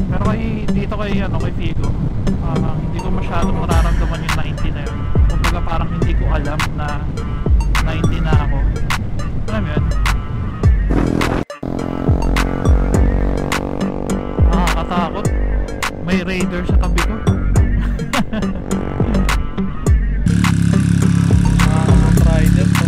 Pero dito kay Figo, hindi ko masyadong nararamdaman yung 90 na yun. Kumbaga parang hindi ko alam na 90 na ako. Alam mo yun? Nakakatakot. May raider sa tabi ko. Rider to.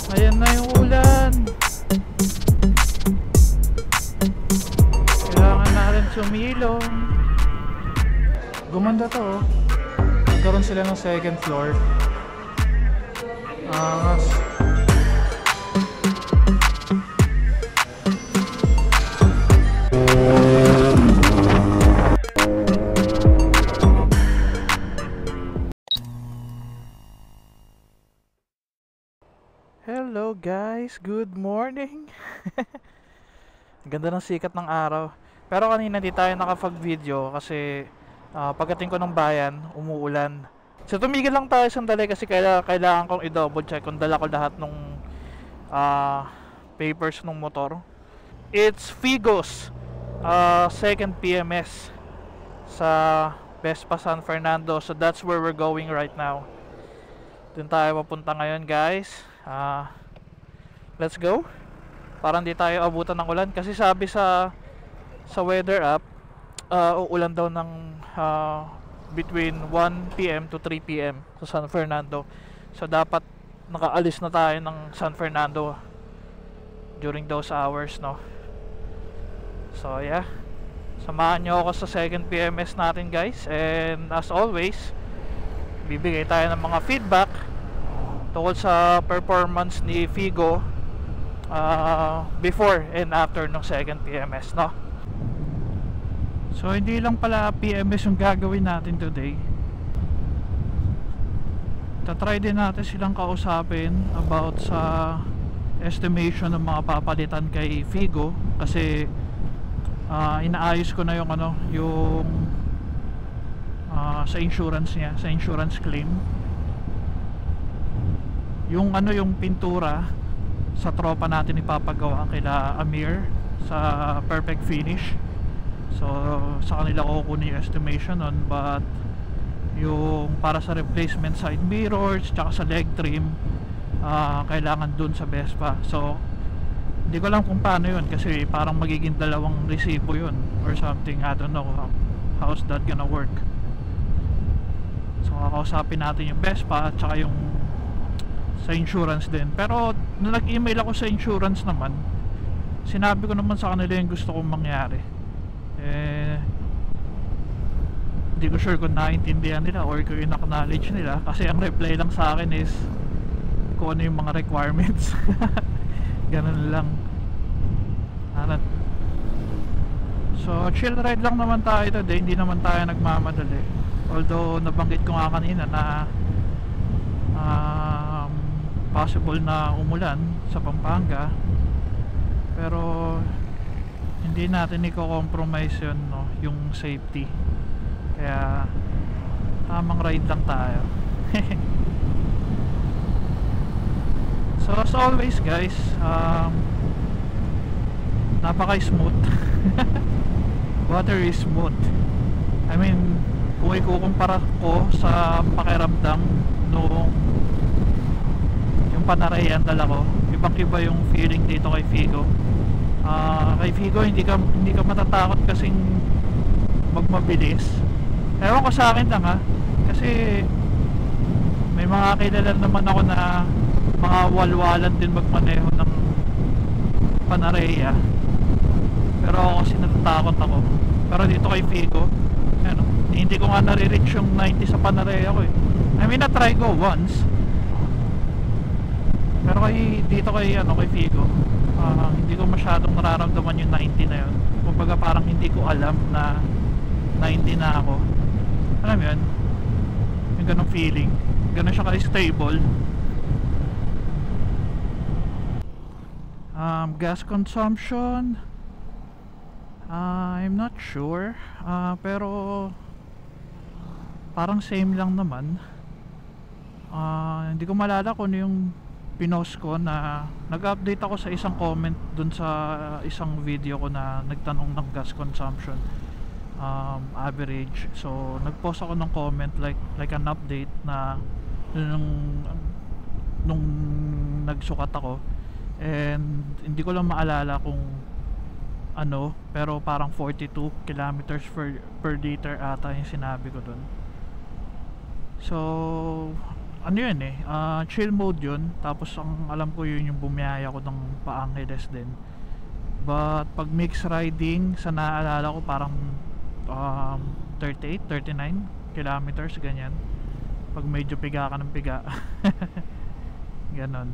Ayan na yung ulan. Kailangan natin sumilong. Gumanda to oh. Nagkaroon sila ng second floor. Hello guys, good morning. Ganda ng sikat ng araw. Pero kanina di tayo nakapag-video kasi pagdating ko ng bayan, umuulan. So tumigil lang tayo sandali kasi kailangan kong i-double check kung dala ko lahat ng papers ng motor. It's Figo's second PMS sa Vespa San Fernando. So that's where we're going right now. Doon tayo papunta ngayon guys. Let's go. Para hindi tayo abutan ng ulan kasi sabi sa weather app uulan daw ng between 1 PM to 3 PM sa San Fernando. So dapat nakaalis na tayo ng San Fernando during those hours, no? So yeah, samahan nyo ako sa second PMS natin guys. And as always, bibigay tayo ng mga feedback tungkol sa performance ni Figo before and after ng second PMS, no? So hindi lang pala PMS yung gagawin natin today. Tatry din natin silang kausapin about sa estimation ng mga papalitan kay Figo kasi inaayos ko na yung yung sa insurance niya, sa insurance claim. Yung yung pintura sa tropa natin ipapagawa kila Amir sa Perfect Finish. So sa kanila ko kukunin yung estimation nun, but yung para sa replacement side mirrors tsaka sa leg trim kailangan dun sa Vespa. So hindi ko alam kung paano yun kasi parang magiging dalawang resibo yun or something. I don't know how's that gonna work. So kakausapin natin yung Vespa at tsaka yung sa insurance din. Pero nung nag-email ako sa insurance naman, sinabi ko naman sa kanila yung gusto kong mangyari. Hindi ko sure kung naiintindihan nila or kung in-acknowledge nila kasi ang reply lang sa akin is kung ano yung mga requirements. Ganun lang. So chill ride lang naman tayo today, hindi naman tayo nagmamadali. Although nabanggit ko nga kanina na possible na umulan sa Pampanga, pero hindi natin i-compromise yun, no? Yung safety. Kaya tamang ride lang tayo. So as always guys, napaka-smooth. Water is smooth. I mean, kung ikukumpara ko sa pakiramdam nung yung Panaraya ang dala ko, ibang iba yung feeling dito kay Figo. Kay Figo hindi ka matatakot kasing magmabilis. Ewan ko sa akin lang kasi may mga kilala naman ako na mga walwalan din magmaneho ng Panaraya, pero ako kasi natatakot ako. Pero dito kay Figo, hindi ko nga nare-reach yung 90 sa Panaraya ko eh. I mean, na-try ko once, pero dito kay Figo, hindi ko masyadong nararamdaman yung 90 na yun. Kumbaga parang hindi ko alam na 90 na ako. Alam mo yun? Yung ganong feeling. Ganon siya ka-stable. Gas consumption, I'm not sure, pero parang same lang naman. Hindi ko malala kung ano yung pinost ko, na nag-update ako sa isang comment dun sa isang video ko na nagtanong ng gas consumption average. So nagpost ako ng comment like an update na nung nagsukat ako, and hindi ko lang maalala kung ano, pero parang 42 kilometers per liter ata yung sinabi ko dun. So ano yun chill mode yun. Tapos ang alam ko yun yung bumiyaya ko ng Pa-Angeles din. But pag mix riding, sa naalala ko parang 38, 39 kilometers, ganyan. Pag medyo piga ka ng piga. Ganon.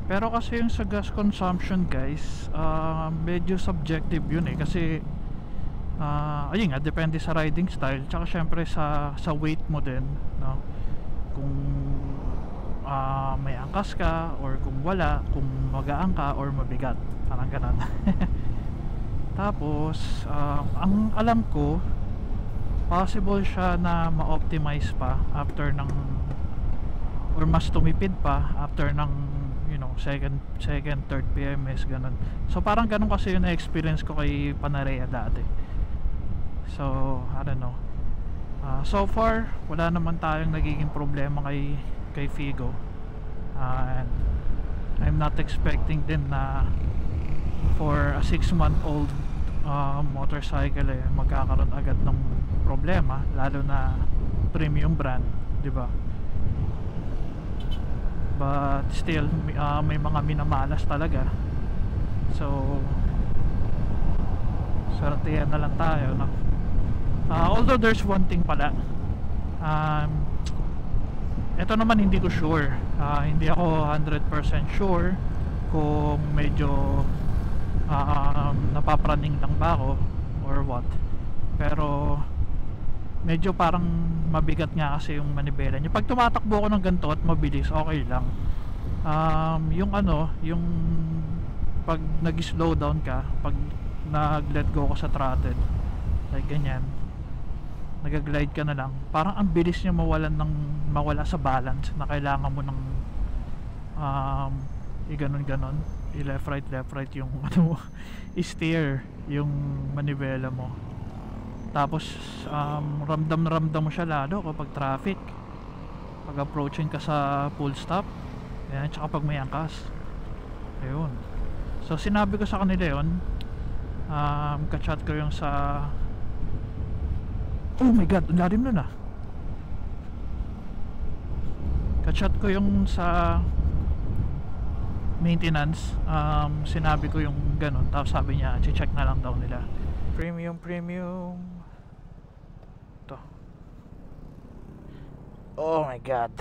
Pero kasi yung sa gas consumption guys, medyo subjective yun kasi ayun nga, depende sa riding style, tsaka syempre sa weight mo din, no? Kung may angkas ka or kung wala, kung magaan ka or mabigat, parang ganun. Tapos ang alam ko, possible siya na ma-optimize pa after ng, or mas tumipid pa after ng second, third PMS, ganun. So parang ganun kasi yung na-experience ko kay Panarea dati. So I don't know, so far wala naman tayong nagiging problema kay Figo, and I'm not expecting din na for a 6-month-old motorcycle magkakaroon agad ng problema, lalo na premium brand, di ba? But still may mga minamalas talaga. So swertehan na lang tayo, no? Although there's one thing pala, ito naman hindi ko sure, hindi ako 100% sure kung medyo napapraning lang ba ako or what, pero medyo parang mabigat nga kasi yung manibela niya. Pag tumatakbo ako ng ganito at mabilis, okay lang. Yung yung pag nag-slow down ka, pag nag-let go ka sa throttle, like ganyan, nag-glide ka na lang, parang ang bilis niya mawala sa balance, na kailangan mo ng i-ganon i-left right yung i-steer yung manibela mo. Tapos ramdam na ramdam mo siya lalo kapag traffic, pag approaching ka sa full stop, yan, tsaka pag may angkas. Ayun, so sinabi ko sa kanila yun, kachat ko yung sa, oh my god, ang lalim nun kachat ko yung sa maintenance, sinabi ko yung ganun, tapos sabi niya check na lang daw nila. Premium to. Oh my god,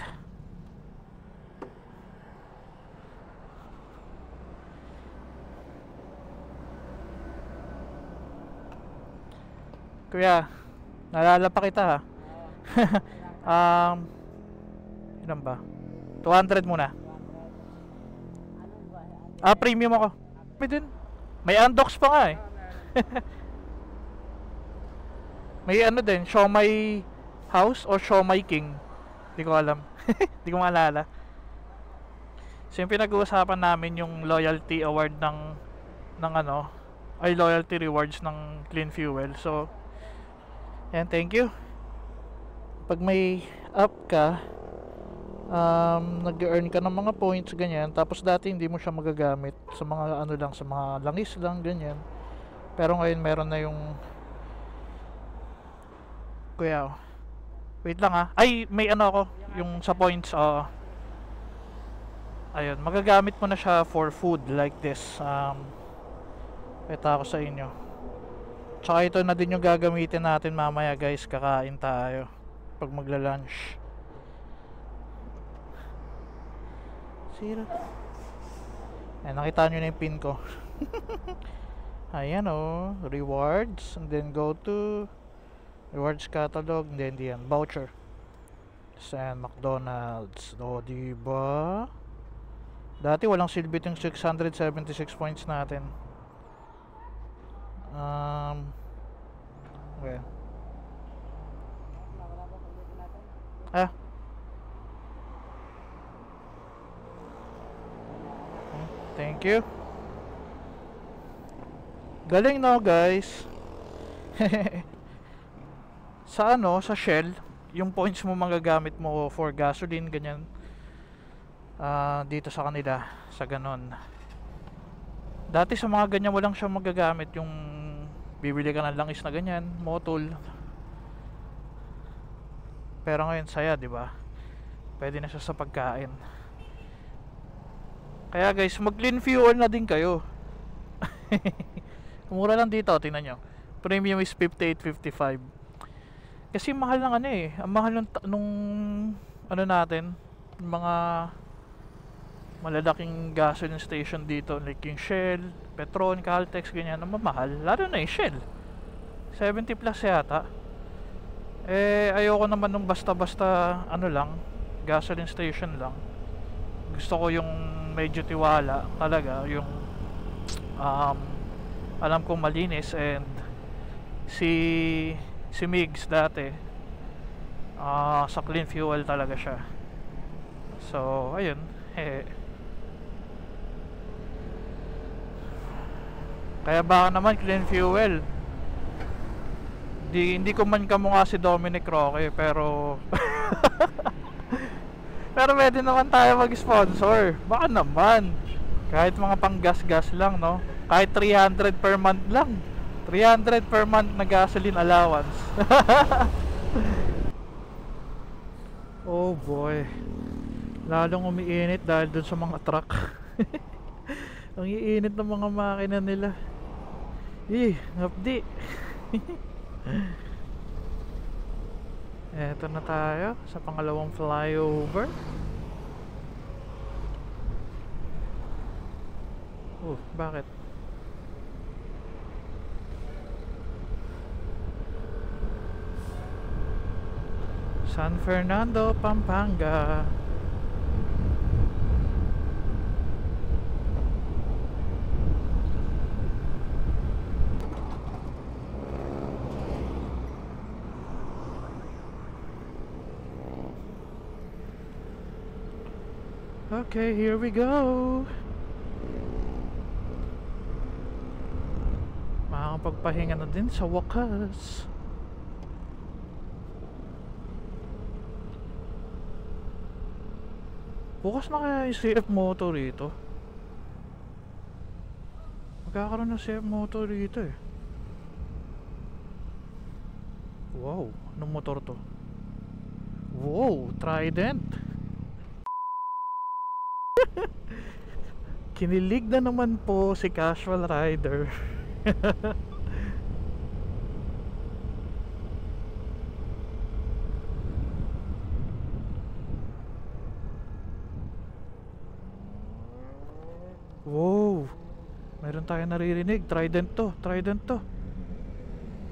kuya, naalala pa kita ha. Ilan ba? 200 muna. Premium ako. May undox pa nga may din, Siomai House o Siomai King, hindi ko alam. Hindi ko maalala. So yung pinag-uusapan namin yung loyalty award ng loyalty rewards ng Clean Fuel. So yan, thank you. Pag may up ka, nag-earn ka ng mga points, ganyan. Tapos dati hindi mo siya magagamit sa mga sa mga langis lang, ganyan. Pero ngayon meron na yung, kuya, wait lang ay may ako yung sa points, ayun, magagamit mo na siya for food like this. Kita ko sa inyo. Tsaka ito na din yung gagamitin natin mamaya guys, kakain tayo pag magla-lunch. Sira. Ayan, nakita nyo na yung pin ko. Ayan rewards, and then go to rewards catalog, and then diyan, voucher. San McDonald's. Diba? Dati walang silbit yung 676 points natin. Ah, thank you. Galing no guys. Sa ano, sa Shell, yung points mo magagamit mo for gasoline, ganyan. Dito sa kanila, sa ganon. Dati sa mga ganyan walang siya magagamit, yung bibili ka ng langis na ganyan, motol. Pero ngayon saya, 'di ba? Pwede na siya sa pagkain. Kaya guys, mag clean fuel na din kayo. Mura lang dito, tingnan nyo. Premium is 58.55. Kasi mahal ng ano eh. Ang mahal nung ano natin, mga malalaking gasoline station dito, like yung Shell, Petron, Caltex, ganyan, ang mamahal. Lalo na yung Shell. 70 plus yata. Eh, ayoko naman nung basta-basta ano lang, gasoline station lang. Gusto ko yung medyo tiwala talaga, yung alam kong malinis. And si Migs dati sa clean fuel talaga siya. So ayun, kaya baka naman clean fuel, hindi ko man kamukha si Dominic Roque, pero pero pwede naman tayo mag-sponsor. Baka naman. Kahit mga pang-gas-gas lang, no? Kahit 300 per month lang. 300 per month na gasoline allowance. Oh boy. Lalong umiinit dahil dun sa mga truck. Ang iinit ng mga makina nila. Ngapdi. Eto na tayo sa pangalawang flyover. Bakit? San Fernando, Pampanga. Okay, here we go. Makakapagpahinga na din sa wakas. Bukas na kaya yung CF Moto rito? Magkakaroon ng CF Moto rito eh. Wow, anong motor to? Wow, Trident. Kinilig na naman po si Casual Rider. Wow, mayroon tayong naririnig. Trident to, Trident to.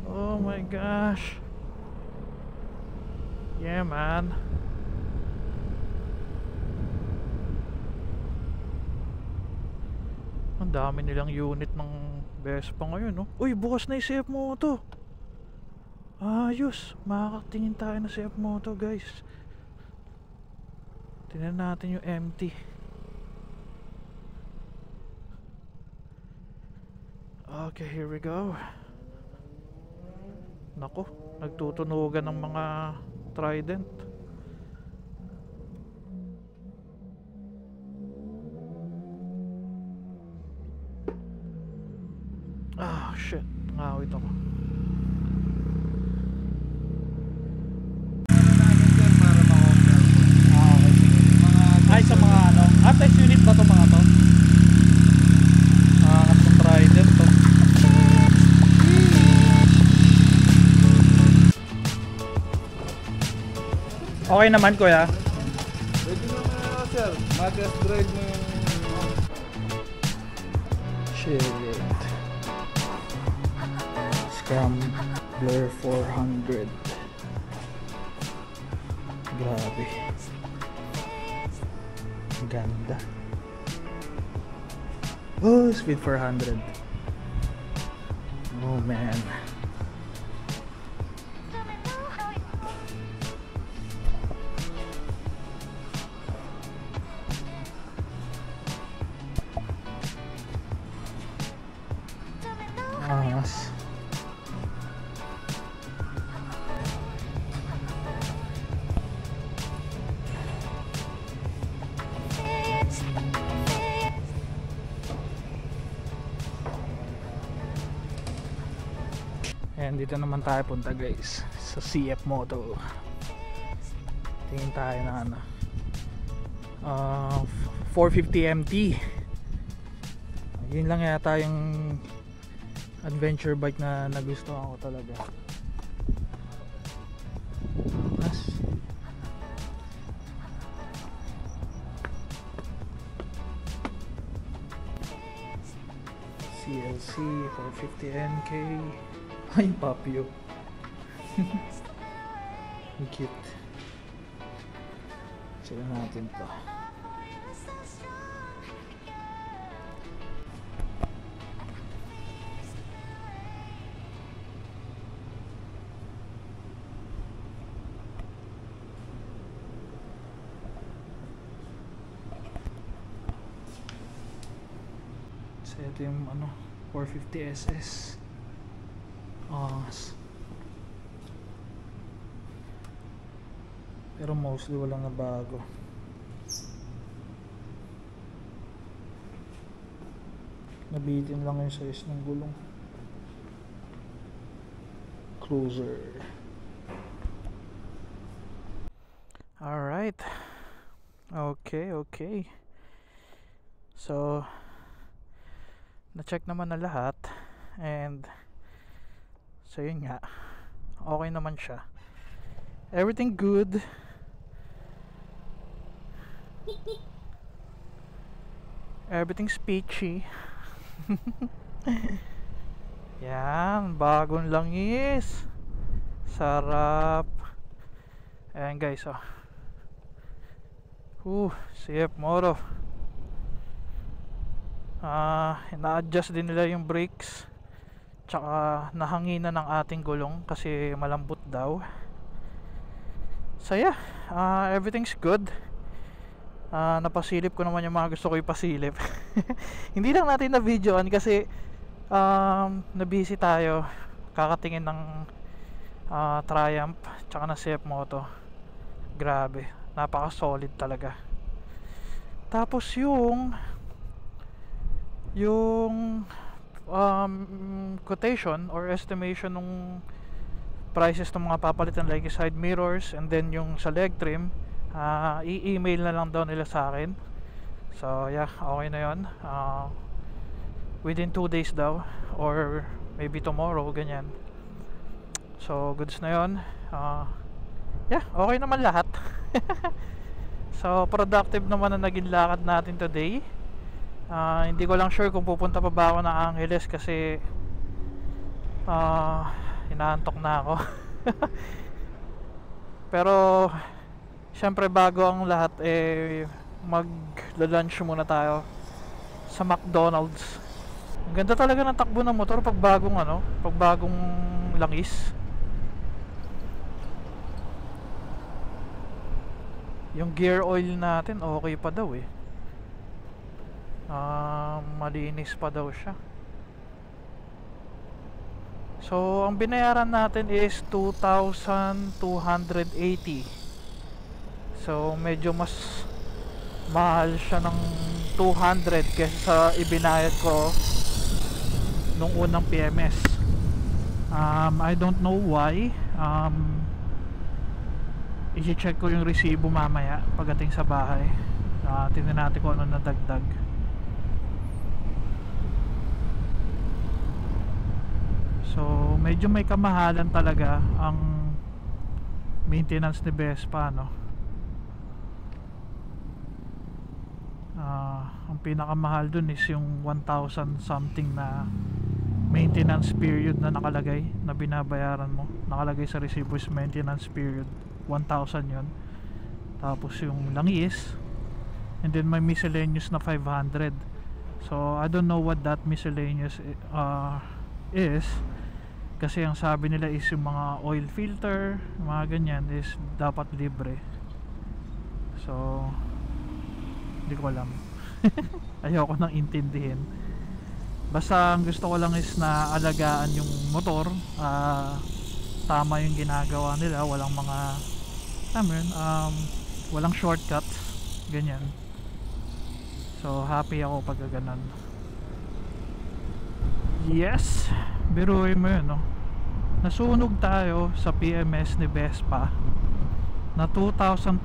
Oh my gosh. Yeah man. Ang dami nilang unit ng Vespa ngayon, no? Uy, bukas na yung CF Moto. Ayos, makakatingin tayo na CF Moto, guys. Tingnan natin yung MT. Okay, here we go. Nako, nagtutunugan ng mga Trident. Shit, ngawit ako. Ay, sa mga ano, test unit ba to mga to? Sa Trident to. Okay naman kuya. Pwede naman sir, mag-test drive mo yung Shit. Scrambler 400. Grabe. Ganda. Oh, speed 400. Oh man. Ayan, dito naman tayo punta guys, sa CF Moto. Tingin tayo na ano, 450 MT. Yun lang yata yung adventure bike na nagustuhan ko talaga. CLC 450 NK. Ay, Papio. Ang cute. Sila natin to. So ito yung ano, 450 SS. Pero mostly walang nabago. Nabitin lang yung size ng gulong. Cruiser. Alright. Okay. So na-check naman na lahat. And so yun nga, okay naman siya, everything good. Everything's peachy. Yan, bagong langis, sarap. Ayan guys, CF Moto. Ina-adjust din nila yung brakes, tsaka nahanginan ng ating gulong kasi malambot daw. So yeah, everything's good. Napasilip ko naman yung mga gusto ko ipasilip. Hindi lang natin na videoan kasi nabisi tayo kakatingin ng Triumph tsaka na CF Moto. Grabe, napaka solid talaga. Tapos yung quotation or estimation ng prices ng mga papalitan, like side mirrors and then yung sa leg trim, i-email na lang daw nila sa akin. So yeah, okay na yun. Within 2 days daw, or maybe tomorrow, ganyan. So goods na yun. Yeah, okay naman lahat. So productive naman na naging lakad natin today. Hindi ko lang sure kung pupunta pa ba ako ng Angeles kasi inaantok na ako. Pero syempre bago ang lahat, mag-lunch muna tayo sa McDonald's. Ang ganda talaga ng takbo ng motor pag bagong langis. Yung gear oil natin okay pa daw malinis pa daw siya. So ang binayaran natin is 2,280. So medyo mas mahal siya ng 200 kaysa sa ibinayad ko nung unang PMS. I don't know why. I-check ko yung resibo mamaya pagdating sa bahay. Tingnan natin kung ano nadagdag. So medyo may kamahalan talaga ang maintenance ni Vespa, no? Ang pinakamahal dun is yung 1,000 something na maintenance period na nakalagay, na binabayaran mo. Nakalagay sa resibo is maintenance period 1,000 yun. Tapos yung langis, and then may miscellaneous na 500. So I don't know what that miscellaneous is, kasi ang sabi nila is yung mga oil filter, mga ganyan is dapat libre. So hindi ko alam. Ayoko nang intindihin. Basta ang gusto ko lang is na alagaan yung motor. Tama yung ginagawa nila, walang mga walang shortcuts, ganyan. So happy ako pag ganun. Yes, biruin mo yun, no? nasunog tayo sa PMS ni Vespa na 2,200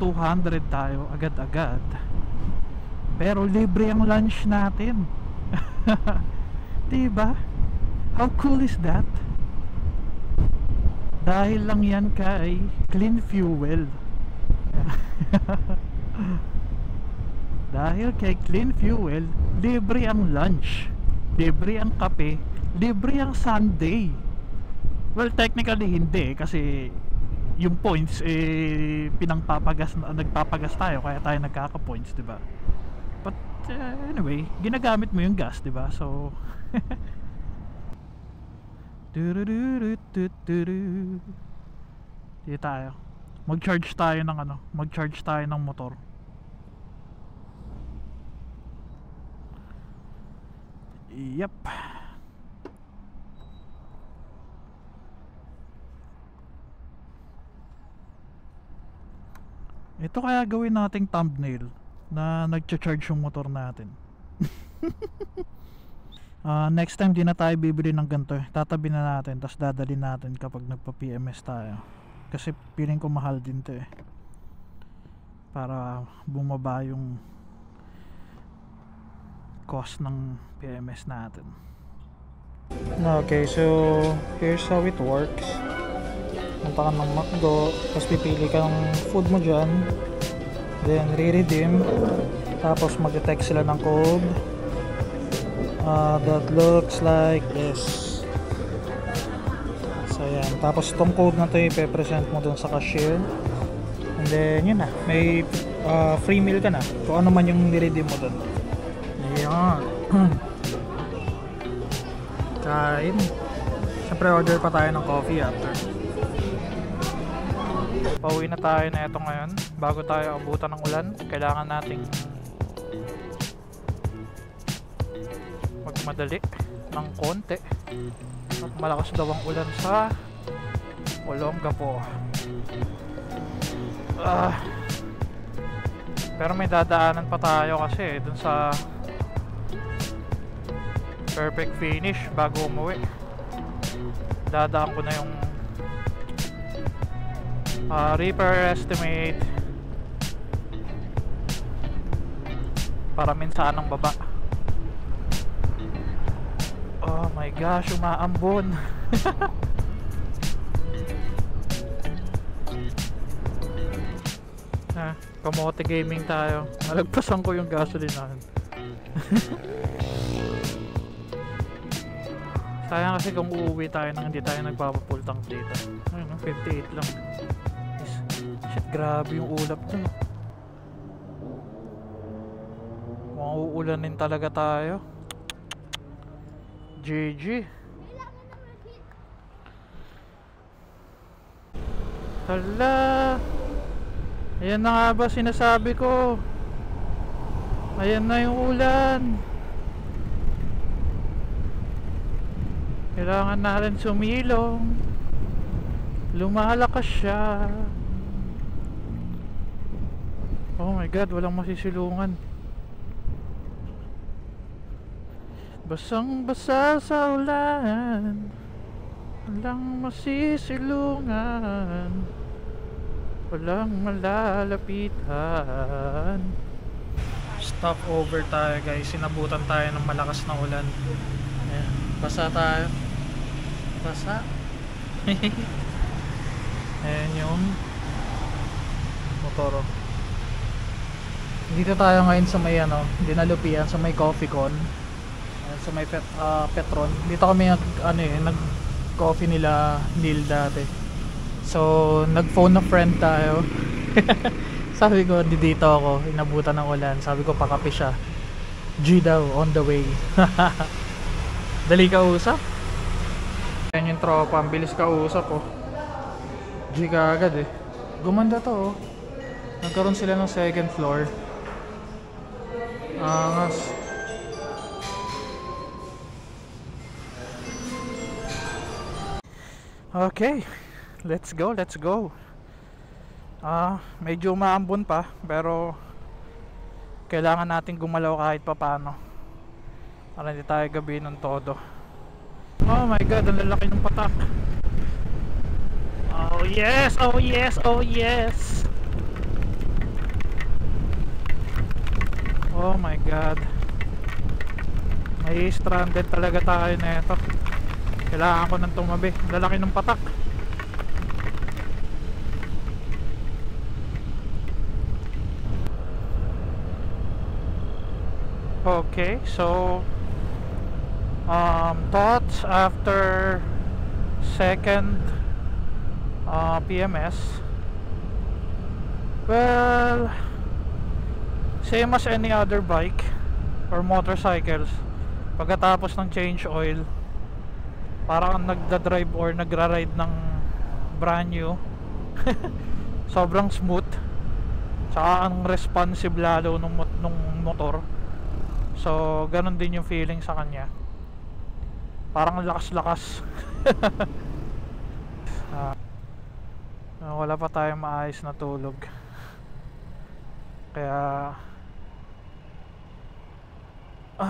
tayo agad-agad, pero libre ang lunch natin. Diba? How cool is that? Dahil lang yan kay Clean Fuel. Dahil kay Clean Fuel, libre ang lunch, libre ang kape, libre ang Sunday. Well, technically hindi, kasi yung points nagpapagas tayo, kaya tayo nagkaka-points, diba? But anyway, ginagamit mo yung gas, diba? So dito tayo. Mag-charge tayo ng motor. Yep. Ito kaya gawin nating thumbnail na nagcha-charge yung motor natin. Next time di na tayo bibili ng ganito. Tatabi na natin, tapos dadalhin natin kapag nagpa-PMS tayo. Kasi feeling ko mahal din to para bumaba yung cost ng PMS natin. Okay, so here's how it works. Punta ka ng McDo, tapos pipili ka ng food mo dyan, then re-redeem, tapos mag-text sila ng code that looks like this. So yan, tapos itong code na ito ipe-present mo dun sa cashier, and then yun na, may free meal ka na kung ano man yung ni-redeem mo dun. Yan. Kain. Siyempre order pa tayo ng coffee after. Pauwi na tayo na ito ngayon. Bago tayo abutan ng ulan, kailangan nating magmadali ng konti. At malakas daw ang ulan sa Olongapo. Pero may dadaanan pa tayo kasi dun sa Perfect Finish bago umuwi. Dadaan ko na yung repair estimate para minsan ang baba. Oh my gosh, umaambon. Kamote gaming tayo. Nalagpasan ko yung gasolinahan. Sayang kasi kung uuwi tayo nang hindi tayo nagpapapull tank dito. Ayun, 58 lang. Shit, grabe yung ulap dun. Mauulanin talaga tayo. GG. Hala. Ayan na nga ba sinasabi ko. Ayan na yung ulan. Kailangan natin sumilong. Lumalakas siya. Oh my god, walang masisilungan. Basang basa sa ulan, walang masisilungan, walang malalapitan. Stop over tayo guys. Sinabutan tayo ng malakas na ulan. Ayan, basa tayo. Basa. Ayan yung motor. Dito tayo ngayon sa may dinalupian sa may Coffee Con, sa may Petron. Dito kami nag coffee nila Neil dati. So nag-phone na friend tayo. Sabi ko dito ako, inabutan ng ulan. Sabi ko pakape siya. G daw on the way. Dali ka usap. Yan yung tropa, ang bilis ka usap G ka agad Gumanda to Nagkaroon sila ng second floor. Angas. Okay, let's go. Medyo maambon pa, pero kailangan natin gumalaw kahit papaano para hindi tayo gabi ng todo. Oh my god, ang lalaki ng patak. Oh yes, oh yes, oh yes. Oh my god. May stranded talaga tayo na ito. Kailangan ko nang tumabi. Lalaki ng patak. Okay, so thoughts after second PMS. Well, same as any other bike or motorcycles. Pagkatapos ng change oil, parang nagda-drive or nagra-ride ng brand new. Sobrang smooth. Tsaka ang responsive lalo nung motor. So, ganun din yung feeling sa kanya. Parang lakas-lakas. Wala pa tayong maayos na tulog. Kaya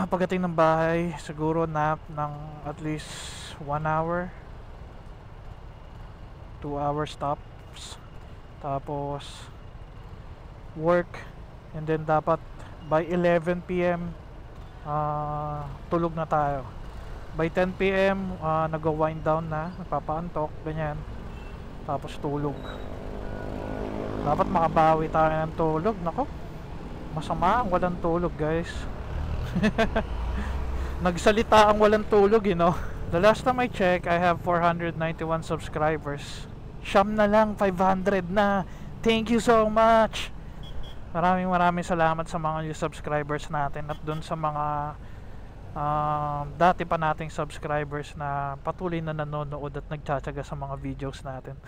pagdating ng bahay, siguro nap ng at least 1 hour, 2 hour stops, tapos work, and then dapat by 11 PM tulog na tayo. By 10 PM nag-wind down na, nagpapaantok, ganyan, tapos tulog. Dapat makabawi tayo ng tulog. Nako, masama ang walang tulog, guys. Nagsalita ang walang tulog, you know. The last time I check, I have 491 subscribers. Siyam na lang, 500 na. Thank you so much. Maraming salamat sa mga new subscribers natin at dun sa mga dati pa nating subscribers na patuloy na nanonood at nagtsatsaga sa mga videos natin.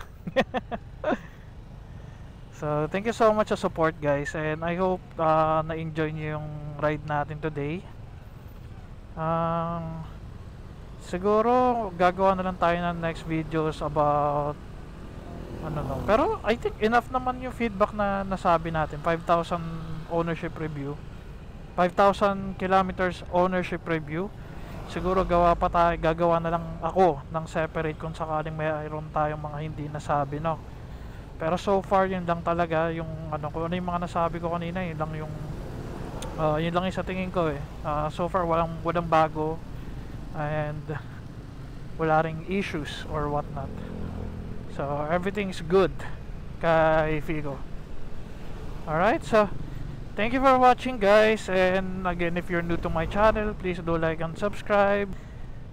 So thank you so much sa support, guys, and I hope na-enjoy nyo yung ride natin today. Siguro gagawa na lang tayo ng next videos about pero I think enough naman yung feedback na nasabi natin. 5,000 ownership review, 5,000 kilometers ownership review. Siguro gagawa na lang ako ng separate kung sakaling mayroon tayong mga hindi nasabi, no. Pero so far yun lang talaga yung kung ano yung mga nasabi ko kanina, yun lang yung sa tingin ko so far walang bago, and wala ring issues or whatnot. So everything's good kay Figo. Alright, so thank you for watching, guys, and again, if you're new to my channel, please do like and subscribe.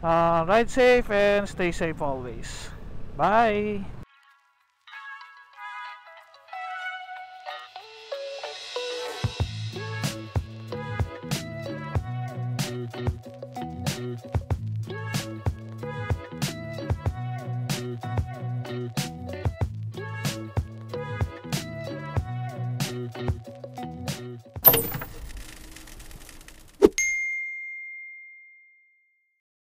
Ride safe and stay safe always. Bye.